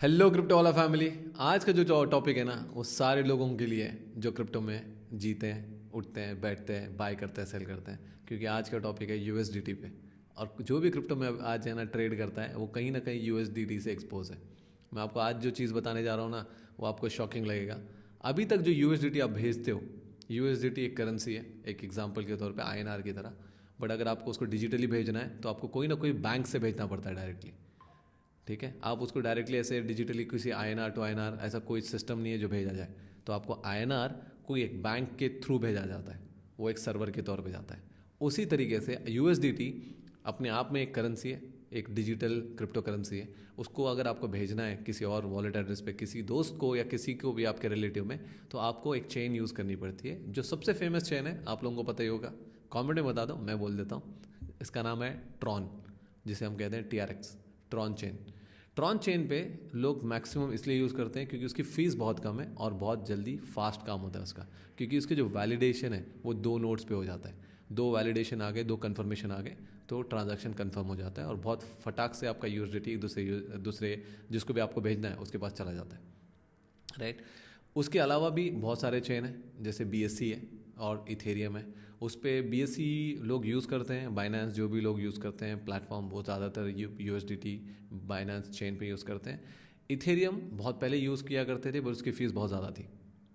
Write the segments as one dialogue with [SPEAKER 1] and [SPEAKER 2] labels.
[SPEAKER 1] Hello crypto वाला family. आज का जो टॉपिक है ना वो सारे लोगों के लिए है जो क्रिप्टो में जीते हैं, उठते हैं, बैठते हैं, बाय करते हैं, सेल करते हैं। क्योंकि आज का टॉपिक है यूएसडीटी पे। और जो भी क्रिप्टो में आज है ना ट्रेड करता है वो कहीं ना कहीं यूएसडीटी से एक्सपोज है। मैं आपको आज जो चीज़ बताने जा रहा हूँ ना वो आपको शॉकिंग लगेगा। अभी तक जो यूएसडीटी आप भेजते हो, यूएसडीटी एक करेंसी है, एक एग्जाम्पल के तौर पर आईएनआर की तरह। बट अगर आपको उसको डिजिटली भेजना है तो आपको कोई ना कोई बैंक से भेजना पड़ता है डायरेक्टली। ठीक है, आप उसको डायरेक्टली ऐसे डिजिटली किसी आईएनआर टू आईएनआर ऐसा कोई सिस्टम नहीं है जो भेजा जाए। तो आपको आईएनआर कोई एक बैंक के थ्रू भेजा जाता है, वो एक सर्वर के तौर पे जाता है। उसी तरीके से यूएसडीटी अपने आप में एक करेंसी है, एक डिजिटल क्रिप्टो करेंसी है। उसको अगर आपको भेजना है किसी और वॉलेट एड्रेस पे, किसी दोस्त को या किसी को भी आपके रिलेटिव में, तो आपको एक चेन यूज़ करनी पड़ती है। जो सबसे फेमस चेन है आप लोगों को पता ही होगा, कमेंट में बता दो, मैं बोल देता हूँ। इसका नाम है ट्रॉन, जिसे हम कहते हैं TRX, Tron chain. Tron chain पे लोग मैक्सिमम इसलिए यूज़ करते हैं क्योंकि उसकी फ़ीस बहुत कम है और बहुत जल्दी फास्ट काम होता है उसका। क्योंकि उसकी जो वैलिडेशन है वो 2 नोड्स पे हो जाता है। 2 वैलिडेशन आ गए, 2 कन्फर्मेशन आ गए तो ट्रांजैक्शन कंफर्म हो जाता है और बहुत फटाक से आपका यूएसडीटी एक दूसरे जिसको भी आपको भेजना है उसके पास चला जाता है, राइट। उसके अलावा भी बहुत सारे चेन हैं, जैसे बीएससी है और इथेरियम है। उस पर बीएससी लोग यूज़ करते हैं, बाइनेंस जो भी लोग यूज़ करते हैं प्लेटफॉर्म वो ज़्यादातर यूएसडीटी बाइनेंस चेन पे यूज़ करते हैं। इथेरियम बहुत पहले यूज़ किया करते थे पर उसकी फ़ीस बहुत ज़्यादा थी,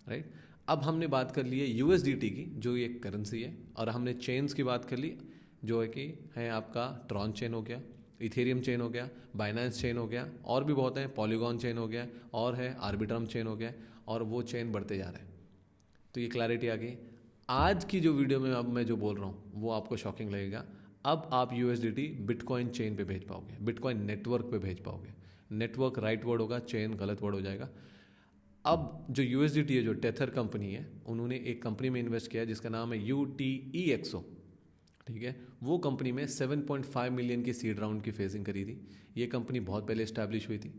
[SPEAKER 1] राइट। अब हमने बात कर ली है यूएसडीटी की जो एक करेंसी है, और हमने चेन्स की बात कर ली जो है कि है आपका ट्रॉन चेन हो गया, इथेरियम चेन हो गया, बाइनेंस चेन हो गया, और भी बहुत हैं, पॉलीगॉन चेन हो गया, और है आर्बिट्रम चेन हो गया, और वो चेन बढ़ते जा रहे हैं। तो ये क्लैरिटी आ गई। आज की जो वीडियो में अब मैं जो बोल रहा हूँ वो आपको शॉकिंग लगेगा। अब आप यूएसडीटी बिटकॉइन चेन पे भेज पाओगे, बिटकॉइन नेटवर्क पे भेज पाओगे। नेटवर्क राइट वर्ड होगा, चेन गलत वर्ड हो जाएगा। अब जो यूएसडीटी है, जो टेथर कंपनी है, उन्होंने एक कंपनी में इन्वेस्ट किया है जिसका नाम है UTEXO। ठीक है, वो कंपनी में 7.5 मिलियन की सीड राउंड की फेजिंग करी थी। ये कंपनी बहुत पहले इस्टेब्लिश हुई थी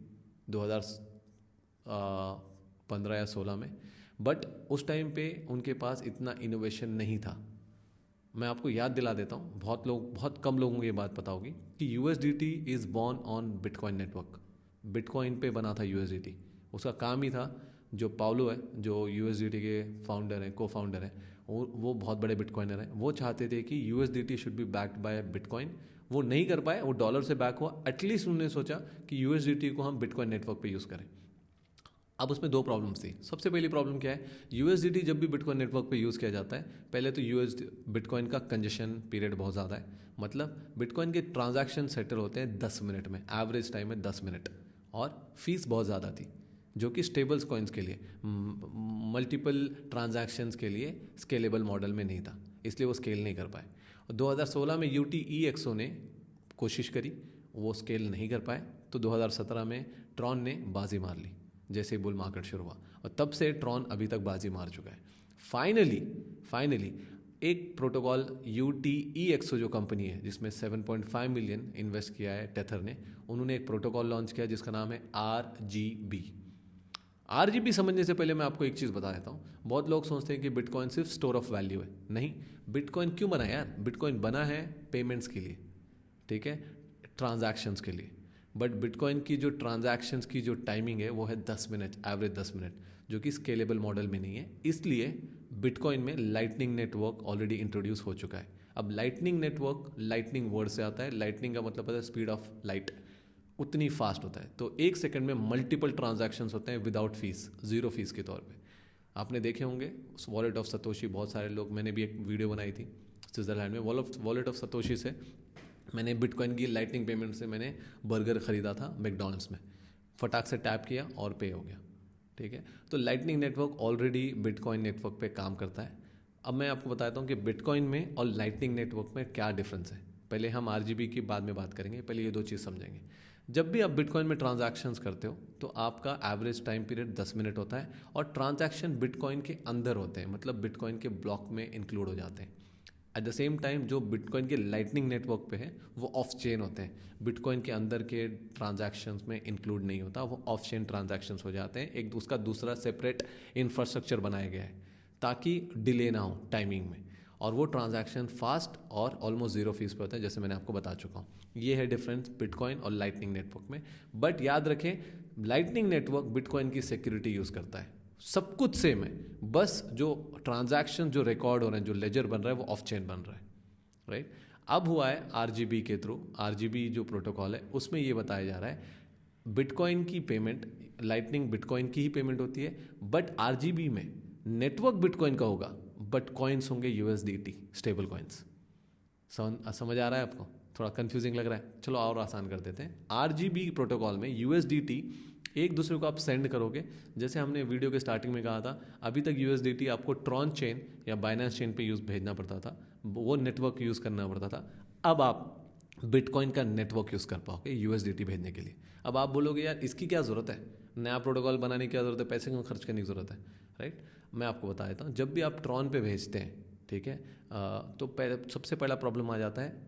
[SPEAKER 1] 2015 या 16 में। बट उस टाइम पे उनके पास इतना इनोवेशन नहीं था। मैं आपको याद दिला देता हूँ, बहुत कम लोगों को ये बात पता होगी कि USDT is born on bitcoin network. Bitcoin पे बना था यूएसडीटी। उसका काम ही था, जो पाउलो है, जो यूएसडीटी के फाउंडर हैं, को फाउंडर हैं, वो बहुत बड़े बिटकॉइनर हैं। वो चाहते थे कि USDT should be backed by bitcoin. वो नहीं कर पाए, वो डॉलर से बैक हुआ। एटलीस्ट उन्होंने सोचा कि यूएसडीटी को हम बिटकॉइन नेटवर्क पे यूज़ करें। अब उसमें 2 प्रॉब्लम्स थी। सबसे पहली प्रॉब्लम क्या है, यूएसडीटी जब भी बिटकॉइन नेटवर्क पे यूज़ किया जाता है, पहले तो बिटकॉइन का कंजेशन पीरियड बहुत ज़्यादा है। मतलब बिटकॉइन के ट्रांजैक्शन सेटल होते हैं 10 मिनट में, एवरेज टाइम है 10 मिनट, और फीस बहुत ज़्यादा थी जो कि स्टेबल्स कॉइन्स के लिए, मल्टीपल ट्रांजैक्शंस के लिए स्केलेबल मॉडल में नहीं था, इसलिए वो स्केल नहीं कर पाए। 2016 में UTEXO ने कोशिश करी, वो स्केल नहीं कर पाए, तो 2017 में ट्रॉन ने बाजी मार ली जैसे बुल मार्केट शुरू हुआ, और तब से ट्रॉन अभी तक बाजी मार चुका है। फाइनली एक प्रोटोकॉल UTEXO जो कंपनी है जिसमें 7.5 मिलियन इन्वेस्ट किया है टेथर ने, उन्होंने एक प्रोटोकॉल लॉन्च किया जिसका नाम है RGB समझने से पहले मैं आपको एक चीज़ बता देता हूँ। बहुत लोग सोचते हैं कि बिटकॉइन सिर्फ स्टोर ऑफ वैल्यू है। नहीं, बिटकॉइन क्यों बना यार? बिटकॉइन बना है पेमेंट्स के लिए, ठीक है, ट्रांजैक्शंस के लिए। बट बिटकॉइन की जो ट्रांजैक्शंस की जो टाइमिंग है वो है 10 मिनट, एवरेज 10 मिनट, जो कि स्केलेबल मॉडल में नहीं है। इसलिए बिटकॉइन में लाइटनिंग नेटवर्क ऑलरेडी इंट्रोड्यूस हो चुका है। अब लाइटनिंग नेटवर्क, लाइटनिंग वर्ड से आता है, लाइटनिंग का मतलब होता है स्पीड ऑफ लाइट, उतनी फास्ट होता है। तो 1 सेकंड में मल्टीपल ट्रांजैक्शंस होते हैं विदाउट फीस, जीरो फीस के तौर पे। आपने देखे होंगे वॉलेट ऑफ सतोशी, बहुत सारे लोग, मैंने भी एक वीडियो बनाई थी स्विट्जरलैंड में, वॉलेट ऑफ सतोशी से मैंने बिटकॉइन की लाइटनिंग पेमेंट से मैंने बर्गर ख़रीदा था मैकडॉनल्ड्स में। फटाक से टैप किया और पे हो गया, ठीक है। तो lightning network already bitcoin network पे काम करता है। अब मैं आपको बताता हूँ कि बिटकॉइन में और लाइटनिंग नेटवर्क में क्या डिफरेंस है। पहले हम RGB की बाद में बात करेंगे, पहले ये 2 चीज़ समझेंगे। जब भी आप बिटकॉइन में ट्रांजैक्शंस करते हो तो आपका एवरेज टाइम पीरियड 10 मिनट होता है, और ट्रांजैक्शन बिटकॉइन के अंदर होते हैं, मतलब बिटकॉइन के ब्लॉक में इंक्लूड हो जाते हैं। एट द सेम टाइम जो बिटकॉइन के लाइटनिंग नेटवर्क पे है वो ऑफ चेन होते हैं, बिटकॉइन के अंदर के ट्रांजैक्शंस में इंक्लूड नहीं होता, वो ऑफ चेन ट्रांजैक्शंस हो जाते हैं। एक उसका दूसरा सेपरेट इंफ्रास्ट्रक्चर बनाया गया है ताकि डिले ना हो टाइमिंग में। और वो ट्रांजैक्शन फास्ट और ऑलमोस्ट जीरो फीस पे होते हैं, जैसे मैंने आपको बता चुका हूँ। ये है डिफरेंस बिटकॉइन और लाइटनिंग नेटवर्क में। बट याद रखें, लाइटनिंग नेटवर्क बिटकॉइन की सिक्योरिटी यूज़ करता है, सब कुछ सेम है, बस जो ट्रांजैक्शन जो रिकॉर्ड हो रहे हैं, जो लेजर बन रहा है वो ऑफ चेन बन रहा है, राइट। अब हुआ है आरजीबी के थ्रू, आरजीबी जो प्रोटोकॉल है उसमें ये बताया जा रहा है बिटकॉइन की पेमेंट, लाइटनिंग बिटकॉइन की ही पेमेंट होती है, बट आरजीबी में नेटवर्क बिटकॉइन का होगा, बट कॉइन्स होंगे यूएसडीटी स्टेबल कॉइन्स। समझ आ रहा है आपको? थोड़ा कंफ्यूजिंग लग रहा है, चलो और आसान कर देते हैं। आरजीबी प्रोटोकॉल में यूएसडीटी एक दूसरे को आप सेंड करोगे, जैसे हमने वीडियो के स्टार्टिंग में कहा था, अभी तक यूएसडीटी आपको ट्रॉन चेन या बाइनेंस चेन पे भेजना पड़ता था, वो नेटवर्क यूज़ करना पड़ता था। अब आप बिटकॉइन का नेटवर्क यूज़ कर पाओगे यूएसडीटी भेजने के लिए। अब आप बोलोगे यार इसकी क्या ज़रूरत है, नया प्रोटोकॉल बनाने की क्या ज़रूरत है, पैसे क्यों खर्च करने की ज़रूरत है, राइट। मैं आपको बता देता हूँ, जब भी आप ट्रॉन पे भेजते हैं, ठीक है, तो सबसे पहला प्रॉब्लम आ जाता है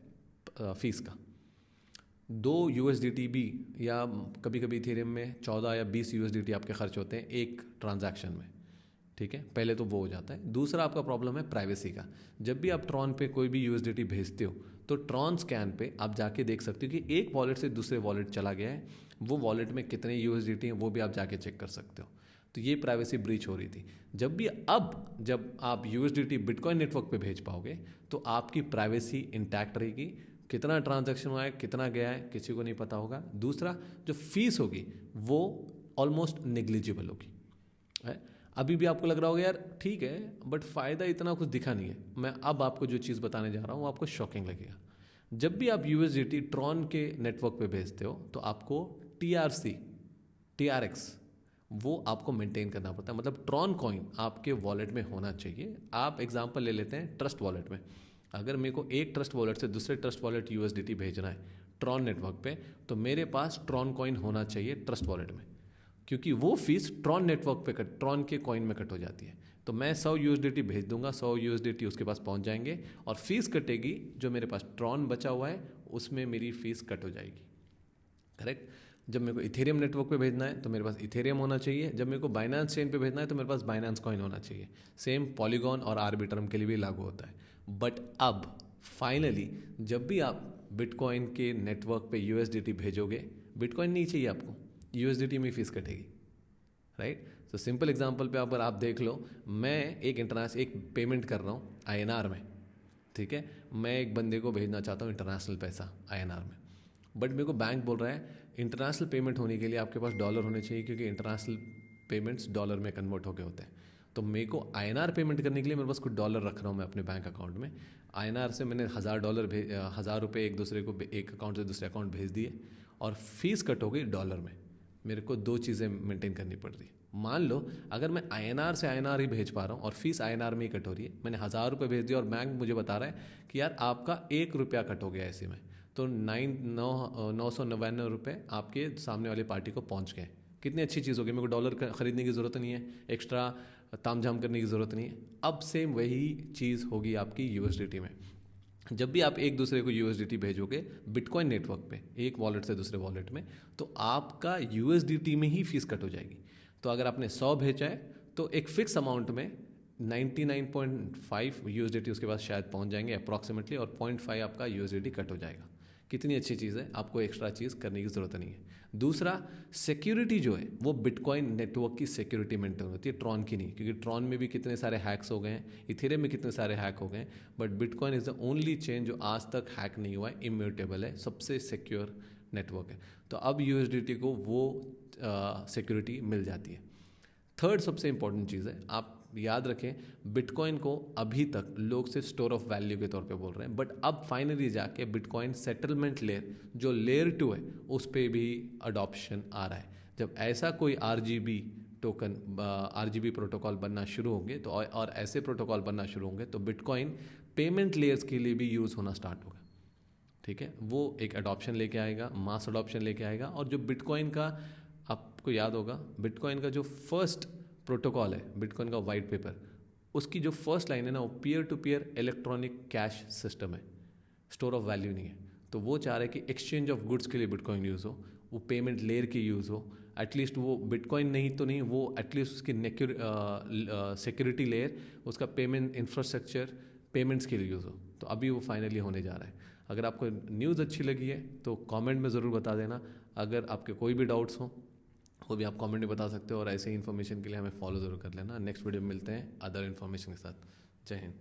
[SPEAKER 1] फीस का। 2 USDT भी या कभी कभी इथेरियम में 14 या 20 USDT आपके खर्च होते हैं एक ट्रांजैक्शन में, ठीक है, पहले तो वो हो जाता है। दूसरा आपका प्रॉब्लम है प्राइवेसी का। जब भी आप ट्रॉन पे कोई भी USDT भेजते हो तो ट्रॉन स्कैन पे आप जाके देख सकते हो कि एक वॉलेट से दूसरे वॉलेट चला गया है, वो वॉलेट में कितने USDT हैं वो भी आप जाके चेक कर सकते हो। तो ये प्राइवेसी ब्रीच हो रही थी। जब आप USDT बिटकॉइन नेटवर्क पे भेज पाओगे तो आपकी प्राइवेसी इंटैक्ट रहेगी, कितना ट्रांजैक्शन हुआ है, कितना गया है, किसी को नहीं पता होगा। दूसरा, जो फीस होगी वो ऑलमोस्ट नेग्लिजिबल होगी, है। अभी भी आपको लग रहा होगा यार ठीक है, बट फ़ायदा इतना कुछ दिखा नहीं है। मैं अब आपको जो चीज़ बताने जा रहा हूँ वो आपको शॉकिंग लगेगा। जब भी आप USDT ट्रॉन के नेटवर्क पे भेजते हो तो आपको TRX वो आपको मेंटेन करना पड़ता है, मतलब ट्रॉन कॉइन आपके वॉलेट में होना चाहिए। आप एग्जांपल ले लेते हैं ट्रस्ट वॉलेट में, अगर मेरे को एक ट्रस्ट वॉलेट से दूसरे ट्रस्ट वॉलेट USDT भेजना है ट्रॉन नेटवर्क पे, तो मेरे पास ट्रॉन कॉइन होना चाहिए ट्रस्ट वॉलेट में, क्योंकि वो फीस ट्रॉन नेटवर्क पे ट्रॉन के कॉइन में कट हो जाती है। तो मैं 100 USDT भेज दूंगा, 100 USDT उसके पास पहुंच जाएंगे और फीस कटेगी, जो मेरे पास ट्रॉन बचा हुआ है उसमें मेरी फीस कट हो जाएगी, करेक्ट। जब मेरे को इथेरियम नेटवर्क पे भेजना है तो मेरे पास इथेरियम होना चाहिए, जब मेरे को बाइनेंस चेन पे भेजना है तो मेरे पास बाइनेंस कॉइन होना चाहिए। सेम पॉलीगॉन और आर्बिट्रम के लिए भी लागू होता है। बट अब फाइनली जब भी आप बिटकॉइन के नेटवर्क पे USDT भेजोगे, बिटकॉइन नहीं चाहिए आपको, USDT में फीस कटेगी, राइट। तो सिंपल एग्जांपल पे अगर आप देख लो, मैं एक पेमेंट कर रहा हूँ INR में, ठीक है, मैं एक बंदे को भेजना चाहता हूँ इंटरनेशनल पैसा INR में, बट मेरे को बैंक बोल रहा है इंटरनेशनल पेमेंट होने के लिए आपके पास डॉलर होने चाहिए, क्योंकि इंटरनेशनल पेमेंट्स डॉलर में कन्वर्ट होके होते हैं। तो मेरे को INR पेमेंट करने के लिए मेरे पास कुछ डॉलर रख रहा हूँ मैं अपने बैंक अकाउंट में, INR से मैंने $1000 एक दूसरे को एक अकाउंट से दूसरे अकाउंट भेज दिए और फीस कट हो गई डॉलर में। मेरे को 2 चीज़ें मेंटेन करनी पड़ रही है। मान लो अगर मैं INR से INR ही भेज पा रहा हूँ और फीस INR में ही कट हो रही है, मैंने $1000 भेज दिया और बैंक मुझे बता रहा है कि यार आपका ₹1 कट हो गया ऐसे में, तो 999 रुपये आपके सामने वाली पार्टी को पहुंच गए। कितनी अच्छी चीज़ होगी, मेरे को डॉलर खरीदने की ज़रूरत नहीं है, एक्स्ट्रा तामझाम करने की ज़रूरत नहीं है। अब सेम वही चीज़ होगी आपकी USDT में। जब भी आप एक दूसरे को USDT भेजोगे बिटकॉइन नेटवर्क पे एक वॉलेट से दूसरे वॉलेट में, तो आपका USDT में ही फीस कट हो जाएगी। तो अगर आपने 100 भेजा है तो एक फिक्स अमाउंट में 99.5 USDT उसके पास शायद पहुंच जाएंगे अप्रॉक्सीमेटली, और 0.5 आपका USDT कट हो जाएगा। कितनी अच्छी चीज़ है, आपको एक्स्ट्रा चीज़ करने की ज़रूरत नहीं है। दूसरा, सिक्योरिटी जो है वो बिटकॉइन नेटवर्क की सिक्योरिटी मेंटेन होती है, ट्रॉन की नहीं, क्योंकि ट्रॉन में भी कितने सारे हैक्स हो गए हैं, इथेरियम में कितने सारे हैक हो गए हैं, but bitcoin is the only chain जो आज तक हैक नहीं हुआ है, इम्यूटेबल है, सबसे सिक्योर नेटवर्क है। तो अब USDT को वो सिक्योरिटी मिल जाती है। थर्ड सबसे इंपॉर्टेंट चीज़ है, आप याद रखें बिटकॉइन को अभी तक लोग सिर्फ स्टोर ऑफ वैल्यू के तौर पे बोल रहे हैं, बट अब फाइनली जाके बिटकॉइन सेटलमेंट लेयर जो लेयर 2 है उस पर भी अडॉप्शन आ रहा है। जब ऐसा कोई RGB प्रोटोकॉल बनना शुरू होंगे तो और ऐसे प्रोटोकॉल बनना शुरू होंगे तो बिटकॉइन पेमेंट लेयर्स के लिए भी यूज़ होना स्टार्ट होगा, ठीक है। वो एक अडॉप्शन लेके आएगा, मास अडॉप्शन लेके आएगा। और जो बिटकॉइन का, आपको याद होगा, बिटकॉइन का जो फर्स्ट प्रोटोकॉल है, बिटकॉइन का वाइट पेपर, उसकी जो फर्स्ट लाइन है ना, वो peer to peer electronic cash system है, स्टोर ऑफ वैल्यू नहीं है। तो वो चाह रहे हैं कि एक्सचेंज ऑफ गुड्स के लिए बिटकॉइन यूज़ हो, वो पेमेंट लेयर की यूज़ हो, एटलीस्ट वो बिटकॉइन नहीं तो नहीं, वो एटलीस्ट उसकी सिक्योरिटी लेयर, उसका पेमेंट इंफ्रास्ट्रक्चर, पेमेंट्स के लिए यूज़ हो। तो अभी वो फाइनली होने जा रहा है। अगर आपको न्यूज़ अच्छी लगी है तो कमेंट में ज़रूर बता देना। अगर आपके कोई भी डाउट्स हो वो भी आप कमेंट में बता सकते हो, और ऐसे ही इन्फॉर्मेशन के लिए हमें फॉलो ज़रूर कर लेना। नेक्स्ट वीडियो में मिलते हैं अदर इन्फॉर्मेशन के साथ। जय हिंद।